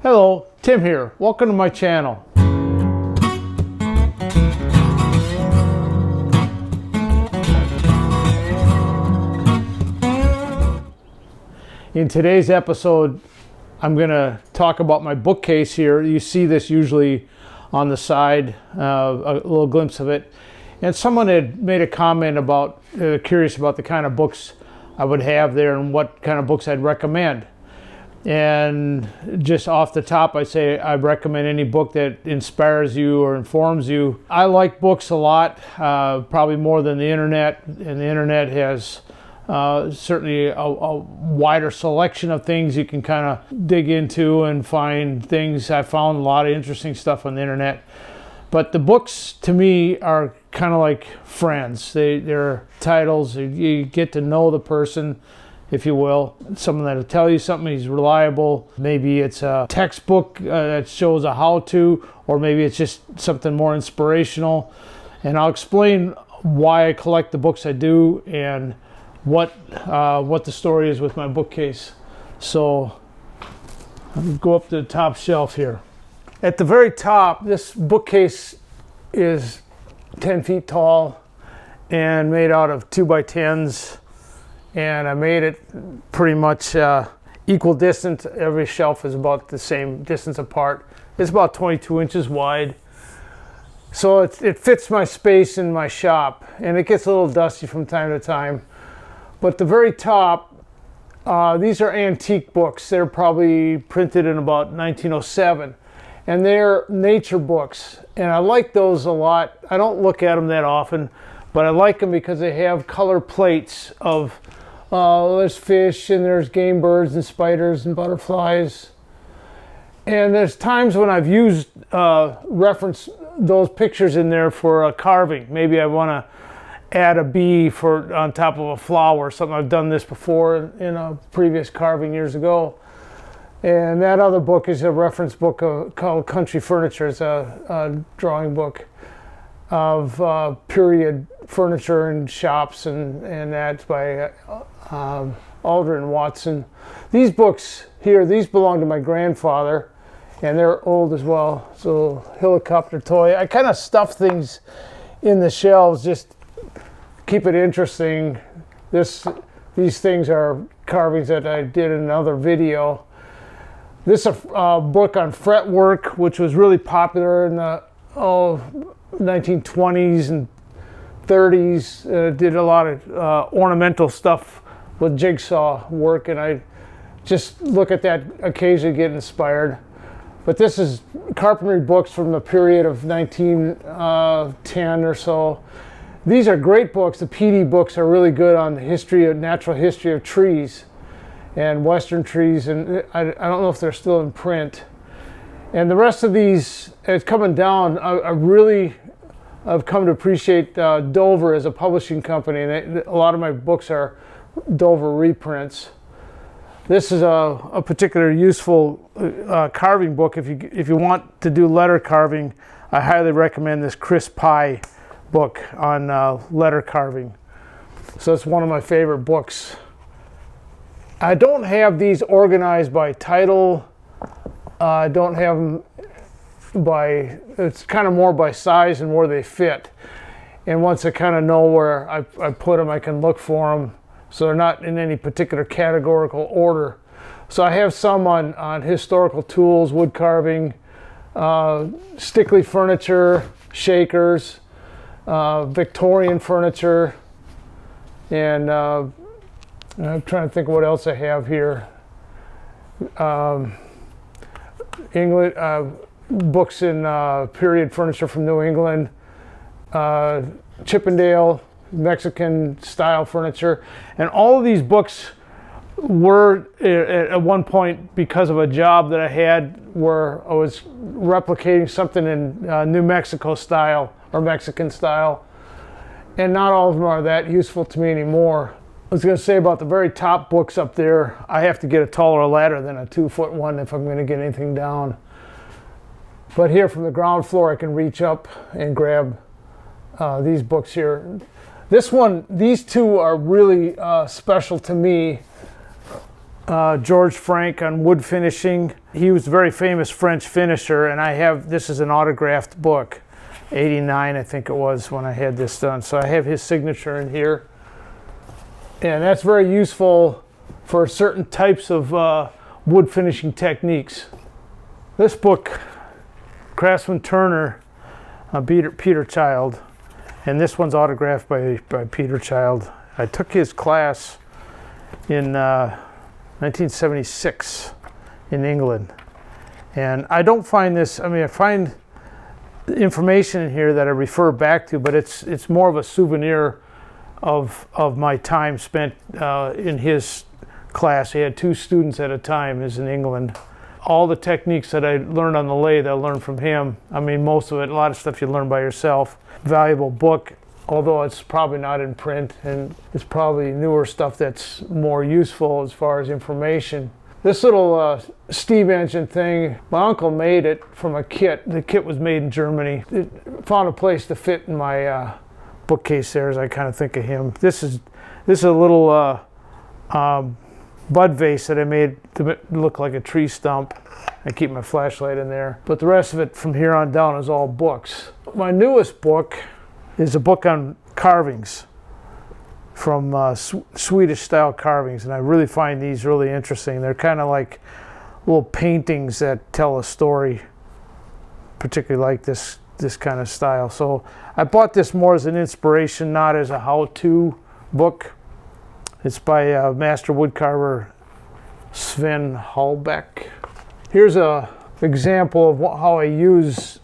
Hello, Tim here. Welcome to my channel. In today's episode, I'm going to talk about my bookcase here. You see this usually on the side, a little glimpse of it. And someone had made a comment about, curious about the kind of books I would have there and what kind of books I'd recommend. And just off the top, I say I recommend any book that inspires you or informs you. I like books a lot, probably more than the internet, and the internet has certainly a wider selection of things you can kind of dig into and find things. I found a lot of interesting stuff on the internet. But the books, to me, are kind of like friends. They're titles. You get to know the person, if you will. Someone that'll tell you something, he's reliable. Maybe it's a textbook that shows a how-to, or maybe it's just something more inspirational. And I'll explain why I collect the books I do and what the story is with my bookcase. So I'll go up to the top shelf here. At the very top, this bookcase is 10 feet tall and made out of 2x10s. And I made it pretty much equal distance. Every shelf is about the same distance apart. It's about 22 inches wide. So it fits my space in my shop. And it gets a little dusty from time to time. But the very top, these are antique books. They're probably printed in about 1907. And they're nature books. And I like those a lot. I don't look at them that often, but I like them because they have color plates of there's fish and there's game birds and spiders and butterflies. And there's times when I've used reference those pictures in there for a carving. Maybe I want to add a bee on top of a flower or something. I've done this before in a previous carving years ago. And that other book is a reference book called Country Furniture. It's a drawing book of period furniture and shops, and that's by Aldrin Watson. These books here, these belong to my grandfather, and they're old as well. So helicopter toy. I kind of stuff things in the shelves, just keep it interesting. These things are carvings that I did in another video. This is a book on fretwork, which was really popular in the 1920s and 30s. Did a lot of ornamental stuff with jigsaw work, and I just look at that occasionally, get inspired. But this is carpentry books from the period of 1910 or so. These are great books. The PD books are really good on the natural history of trees and western trees, and I don't know if they're still in print. And the rest of these, it's coming down. I've come to appreciate Dover as a publishing company, and a lot of my books are Dover reprints. This is a particular useful carving book. If you want to do letter carving, I highly recommend this Chris Pye book on letter carving. So it's one of my favorite books. I don't have these organized by title. I don't have them it's kind of more by size and where they fit. And once I kind of know where I put them, I can look for them. So they're not in any particular categorical order. So I have some on historical tools, wood carving, stickly furniture, shakers, Victorian furniture, and I'm trying to think what else I have here. Books in period furniture from New England, Chippendale, Mexican style furniture. And all of these books were at one point, because of a job that I had where I was replicating something in New Mexico style or Mexican style. And not all of them are that useful to me anymore. I was going to say about the very top books up there, I have to get a taller ladder than a 2-foot one if I'm going to get anything down. But here from the ground floor, I can reach up and grab these books here. These two are really special to me. George Frank on wood finishing. He was a very famous French finisher, and this is an autographed book. 89, I think it was, when I had this done. So I have his signature in here. And that's very useful for certain types of wood finishing techniques. This book, Craftsman Turner, Peter Child, and this one's autographed by Peter Child. I took his class in 1976 in England. And I don't find this, I find information in here that I refer back to, but it's more of a souvenir of my time spent in his class. He had 2 students at a time. Is in England. All the techniques that I learned on the lathe, I learned from him. Most of it, a lot of stuff you learn by yourself. Valuable book, although it's probably not in print, and it's probably newer stuff that's more useful as far as information. This little steam engine thing, my uncle made it from a kit. The kit was made in Germany. It found a place to fit in my bookcase there, as I kind of think of him. This is a little bud vase that I made to look like a tree stump. I keep my flashlight in there. But the rest of it from here on down is all books. My newest book is a book on carvings, from Swedish style carvings, and I really find these really interesting. They're kind of like little paintings that tell a story, particularly like this kind of style. So I bought this more as an inspiration, not as a how-to book. It's by master woodcarver Sven Hallbeck. Here's a example of how I use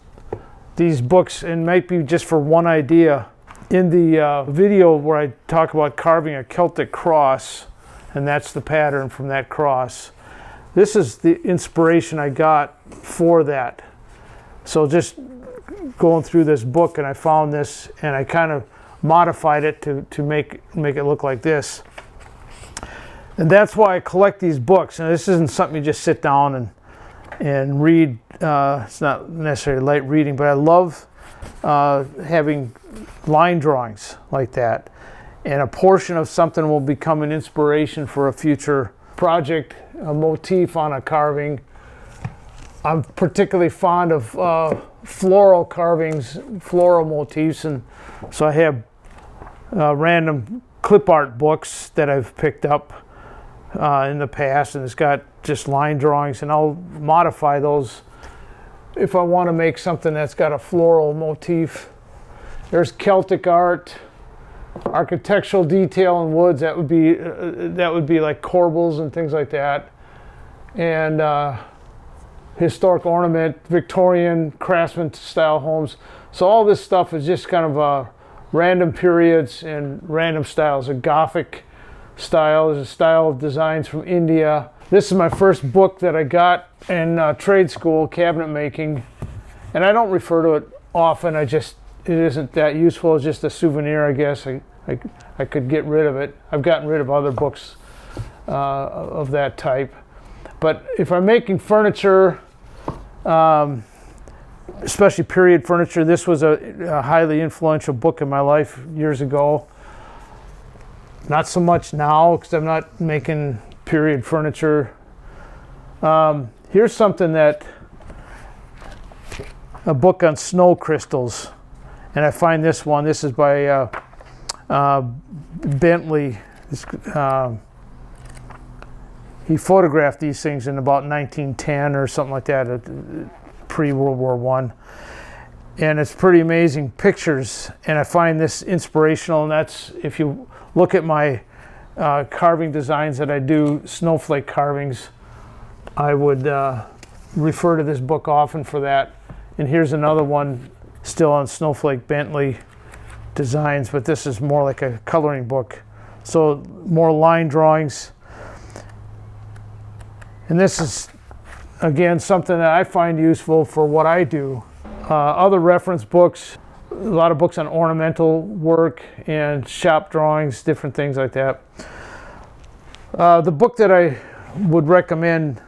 these books, and might be just for one idea. In the video where I talk about carving a Celtic cross, and that's the pattern from that cross, this is the inspiration I got for that. So just going through this book, and I found this, and I kind of modified it to make it look like this. And that's why I collect these books. And this isn't something you just sit down and read. It's not necessarily light reading, but I love having line drawings like that, and a portion of something will become an inspiration for a future project, a motif on a carving. I'm particularly fond of floral carvings, floral motifs, and so I have random clip art books that I've picked up in the past, and it's got just line drawings, and I'll modify those if I want to make something that's got a floral motif. There's Celtic art, architectural detail in woods. That would be like corbels and things like that, and historic ornament, Victorian craftsman style homes. So all this stuff is just kind of random periods and random styles. A Gothic style is a style of designs from India. This is my first book that I got in trade school, cabinet making, and I don't refer to it often. It isn't that useful. It's just a souvenir, I guess. I could get rid of it. I've gotten rid of other books of that type. But if I'm making furniture, especially period furniture, this was a highly influential book in my life years ago. Not so much now, because I'm not making period furniture. Here's something a book on snow crystals. And I find this one. This is by Bentley. He photographed these things in about 1910 or something like that, pre-World War I. And it's pretty amazing pictures. And I find this inspirational. And that's, if you look at my carving designs that I do, snowflake carvings, I would refer to this book often for that. And here's another one, still on snowflake Bentley designs, but this is more like a coloring book. So more line drawings. And this is, again, something that I find useful for what I do. Other reference books, a lot of books on ornamental work and shop drawings, different things like that. The book that I would recommend,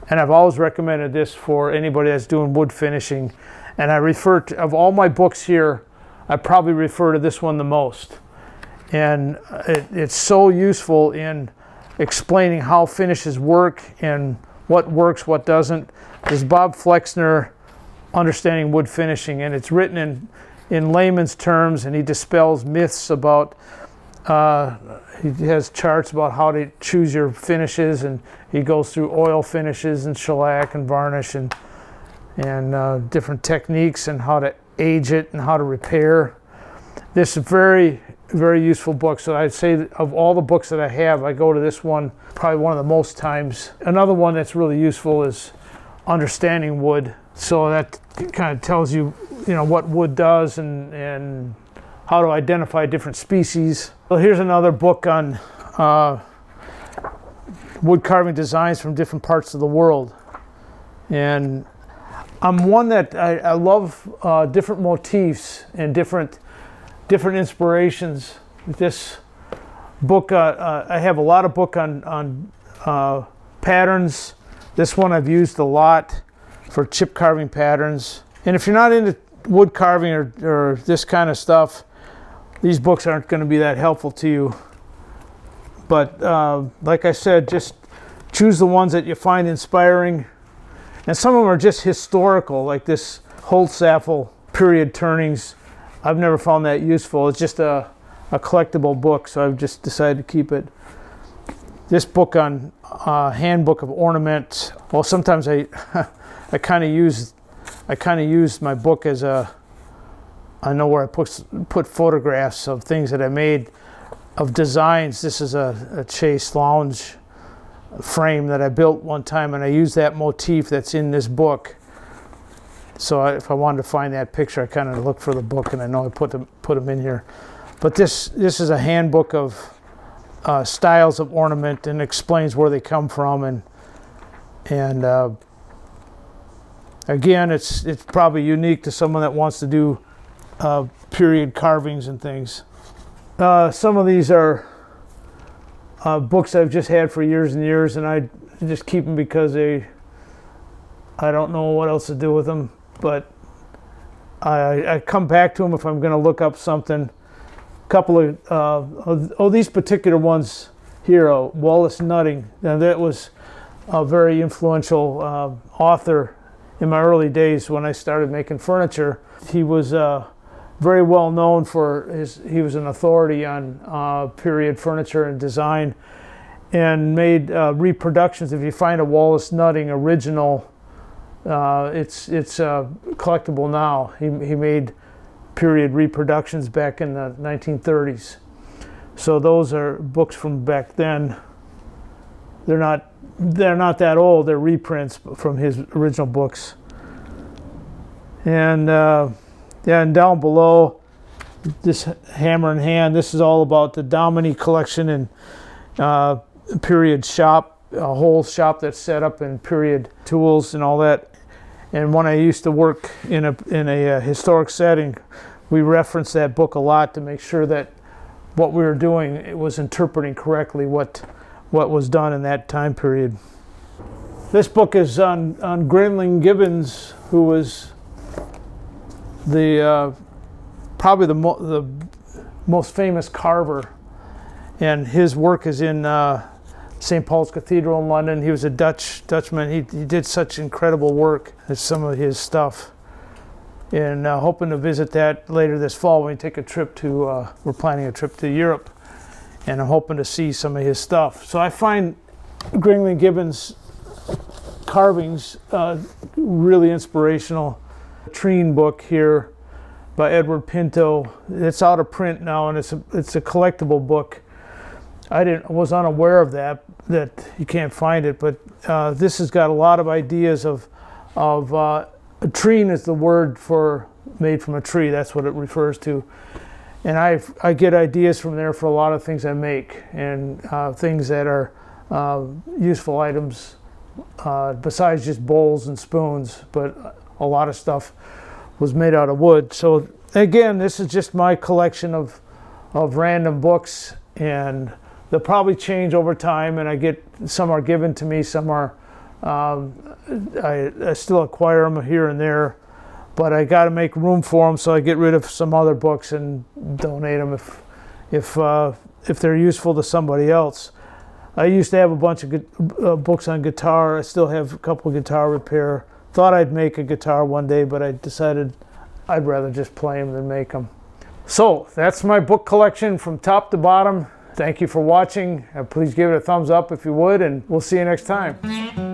and I've always recommended this for anybody that's doing wood finishing, and I refer to, of all my books here, I probably refer to this one the most. And it's so useful in explaining how finishes work and what works, what doesn't. There's Bob Flexner, Understanding Wood Finishing, and it's written in layman's terms, and he dispels myths about, he has charts about how to choose your finishes, and he goes through oil finishes and shellac and varnish and different techniques and how to age it and how to repair. This is very, very useful book. So I'd say that of all the books that I have, I go to this one probably one of the most times. Another one that's really useful is Understanding Wood. So that kind of tells you, what wood does and how to identify different species. So here's another book on wood carving designs from different parts of the world. And I'm one that I love different motifs and different inspirations. This book, I have a lot of book on patterns. This one I've used a lot for chip carving patterns. And if you're not into wood carving or this kind of stuff, these books aren't going to be that helpful to you. But like I said, just choose the ones that you find inspiring. And some of them are just historical, like this Holtzaffel period turnings. I've never found that useful. It's just a collectible book, so I've just decided to keep it. This book on Handbook of Ornament. Well, sometimes I kind of use my book as I know where I put photographs of things that I made, of designs. This is a Chase lounge frame that I built one time, and I used that motif that's in this book. So if I wanted to find that picture, I kind of look for the book, and I know I put them in here. But this is a handbook of styles of ornament, and explains where they come from, and again, it's probably unique to someone that wants to do period carvings and things. Some of these are books I've just had for years and years, and I just keep them because I don't know what else to do with them, but I come back to them if I'm going to look up something. A couple of these particular ones here, Wallace Nutting. Now that was a very influential author in my early days when I started making furniture. He was very well known for he was an authority on period furniture and design, and made reproductions. If you find a Wallace Nutting original, it's collectible now. He made period reproductions back in the 1930s. So those are books from back then. They're not that old. They're reprints from his original books. And and down below, this Hammer in Hand. This is all about the Domini collection and period shop, a whole shop that's set up in period tools and all that. And when I used to work in a historic setting, we referenced that book a lot to make sure that what we were doing, it was interpreting correctly what was done in that time period. This book is on Grinling Gibbons, who was probably the most famous carver, and his work is in St. Paul's Cathedral in London. He was a Dutchman. He did such incredible work as some of his stuff. And hoping to visit that later this fall when we take a trip to, we're planning a trip to Europe, and I'm hoping to see some of his stuff. So I find Grinling Gibbons' carvings really inspirational. Treen book here by Edward Pinto. It's out of print now, and it's a collectible book. I was unaware of that you can't find it, but this has got a lot of ideas of a treen is the word for made from a tree. That's what it refers to. And I get ideas from there for a lot of things I make, and things that are useful items besides just bowls and spoons, but a lot of stuff was made out of wood. So again, this is just my collection of random books, and they'll probably change over time, and some are given to me, some are I still acquire them here and there, but I got to make room for them, so I get rid of some other books and donate them if they're useful to somebody else. I used to have a bunch of books on guitar. I still have a couple of guitar repair. Thought I'd make a guitar one day, but I decided I'd rather just play them than make them. So that's my book collection from top to bottom. Thank you for watching. Please give it a thumbs up if you would, and we'll see you next time.